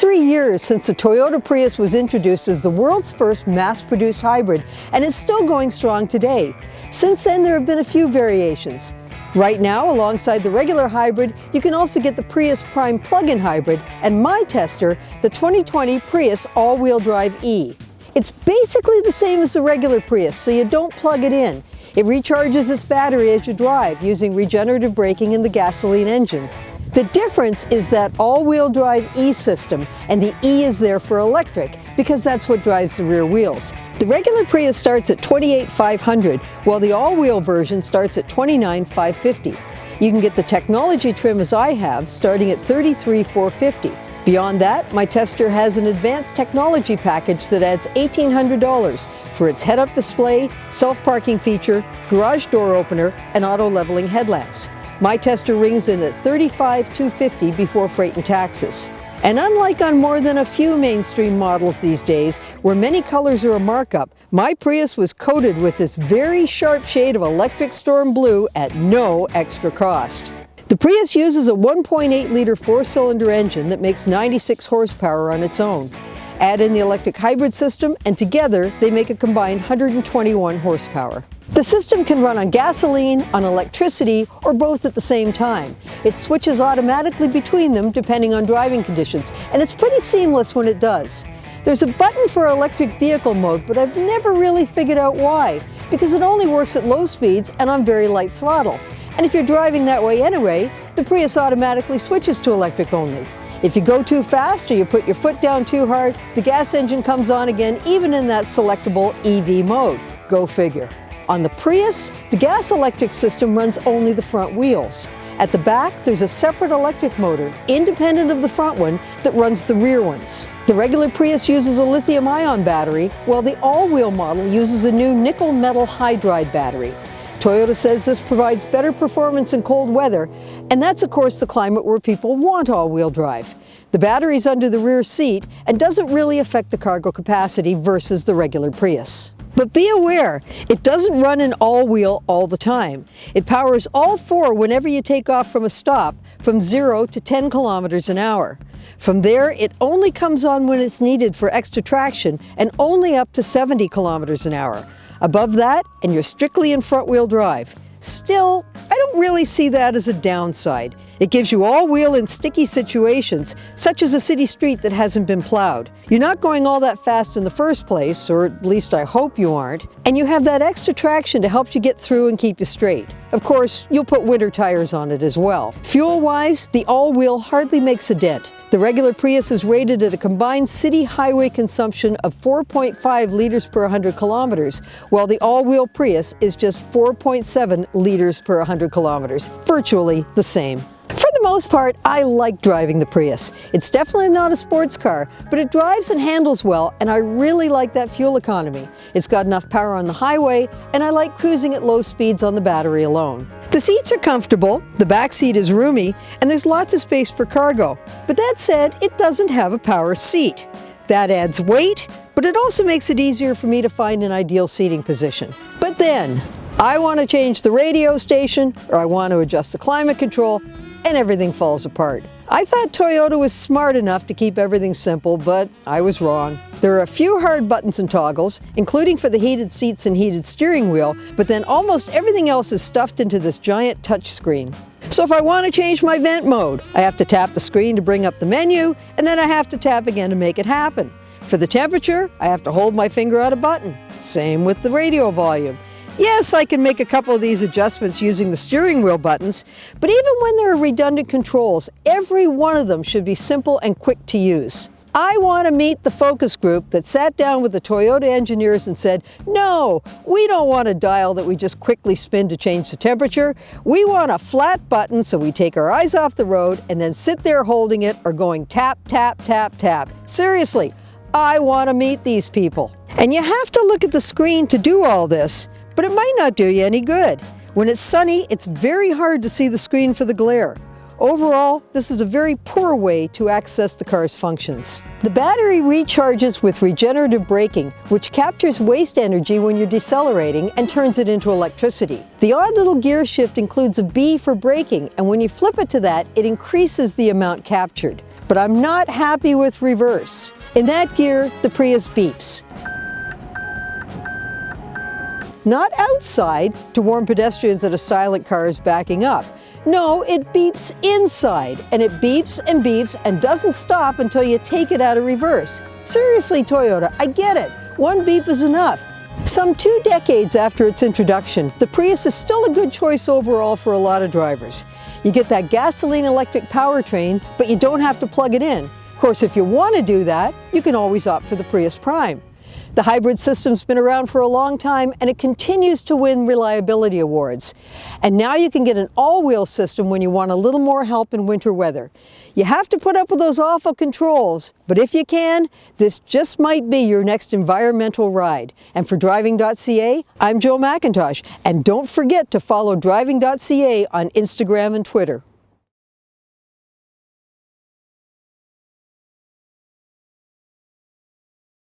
23 years since the Toyota Prius was introduced as the world's first mass-produced hybrid, and it's still going strong today. Since then, there have been a few variations. Right now, alongside the regular hybrid, you can also get the Prius Prime plug-in hybrid and my tester, the 2020 Prius all-wheel drive E. It's basically the same as the regular Prius, so you don't plug it in. It recharges its battery as you drive using regenerative braking in the gasoline engine. The difference is that all-wheel drive E system, and the E is there for electric because that's what drives the rear wheels. The regular Prius starts at $28,500, while the all-wheel version starts at $29,550. You can get the technology trim as I have, starting at $33,450. Beyond that, my tester has an advanced technology package that adds $1,800 for its head-up display, self-parking feature, garage door opener, and auto-leveling headlamps. My tester rings in at $35,250 before freight and taxes. And unlike on more than a few mainstream models these days, where many colors are a markup, my Prius was coated with this very sharp shade of electric storm blue at no extra cost. The Prius uses a 1.8-liter four-cylinder engine that makes 96 horsepower on its own. Add in the electric hybrid system, and together they make a combined 121 horsepower. The system can run on gasoline, on electricity, or both at the same time. It switches automatically between them depending on driving conditions, and it's pretty seamless when it does. There's a button for electric vehicle mode, but I've never really figured out why, because it only works at low speeds and on very light throttle. And if you're driving that way anyway, the Prius automatically switches to electric only. If you go too fast or you put your foot down too hard, the gas engine comes on again even in that selectable EV mode. Go figure. On the Prius, the gas-electric system runs only the front wheels. At the back, there's a separate electric motor, independent of the front one, that runs the rear ones. The regular Prius uses a lithium-ion battery, while the all-wheel model uses a new nickel-metal hydride battery. Toyota says this provides better performance in cold weather, and that's of course the climate where people want all-wheel drive. The battery's under the rear seat and doesn't really affect the cargo capacity versus the regular Prius. But be aware, it doesn't run in all-wheel all the time. It powers all four whenever you take off from a stop, from 0 to 10 kilometers an hour. From there, it only comes on when it's needed for extra traction and only up to 70 kilometers an hour. Above that, and you're strictly in front-wheel drive. Still, I don't really see that as a downside. It gives you all-wheel in sticky situations, such as a city street that hasn't been plowed. You're not going all that fast in the first place, or at least I hope you aren't, and you have that extra traction to help you get through and keep you straight. Of course, you'll put winter tires on it as well. Fuel-wise, the all-wheel hardly makes a dent. The regular Prius is rated at a combined city highway consumption of 4.5 liters per 100 kilometers, while the all-wheel Prius is just 4.7 liters per 100 kilometers, virtually the same. For the most part, I like driving the Prius. It's definitely not a sports car, but it drives and handles well, and I really like that fuel economy. It's got enough power on the highway, and I like cruising at low speeds on the battery alone. The seats are comfortable, the back seat is roomy, and there's lots of space for cargo. But that said, it doesn't have a power seat. That adds weight, but it also makes it easier for me to find an ideal seating position. But then, I want to change the radio station, or I want to adjust the climate control, and everything falls apart. I thought Toyota was smart enough to keep everything simple, but I was wrong. There are a few hard buttons and toggles, including for the heated seats and heated steering wheel, but then almost everything else is stuffed into this giant touch screen. So if I want to change my vent mode, I have to tap the screen to bring up the menu, and then I have to tap again to make it happen. For the temperature, I have to hold my finger on a button. Same with the radio volume. Yes, I can make a couple of these adjustments using the steering wheel buttons, but even when there are redundant controls, every one of them should be simple and quick to use. I want to meet the focus group that sat down with the Toyota engineers and said, no, we don't want a dial that we just quickly spin to change the temperature. We want a flat button so we take our eyes off the road and then sit there holding it or going tap, tap, tap, tap. Seriously, I want to meet these people. And you have to look at the screen to do all this, but it might not do you any good. When it's sunny, it's very hard to see the screen for the glare. Overall, this is a very poor way to access the car's functions. The battery recharges with regenerative braking, which captures waste energy when you're decelerating and turns it into electricity. The odd little gear shift includes a B for braking, and when you flip it to that, it increases the amount captured. but I'm not happy with reverse. In that gear, the Prius beeps. Not outside to warn pedestrians that a silent car is backing up. No, it beeps inside, and it beeps and beeps and doesn't stop until you take it out of reverse. Seriously, Toyota, I get it. One beep is enough. Some 2 decades after its introduction, the Prius is still a good choice overall for a lot of drivers. You get that gasoline-electric powertrain, but you don't have to plug it in. Of course, if you want to do that, you can always opt for the Prius Prime. The hybrid system's been around for a long time, and it continues to win reliability awards. And now you can get an all-wheel system when you want a little more help in winter weather. You have to put up with those awful controls, but if you can, this just might be your next environmental ride. And for Driving.ca, I'm Joe McIntosh, and don't forget to follow Driving.ca on Instagram and Twitter.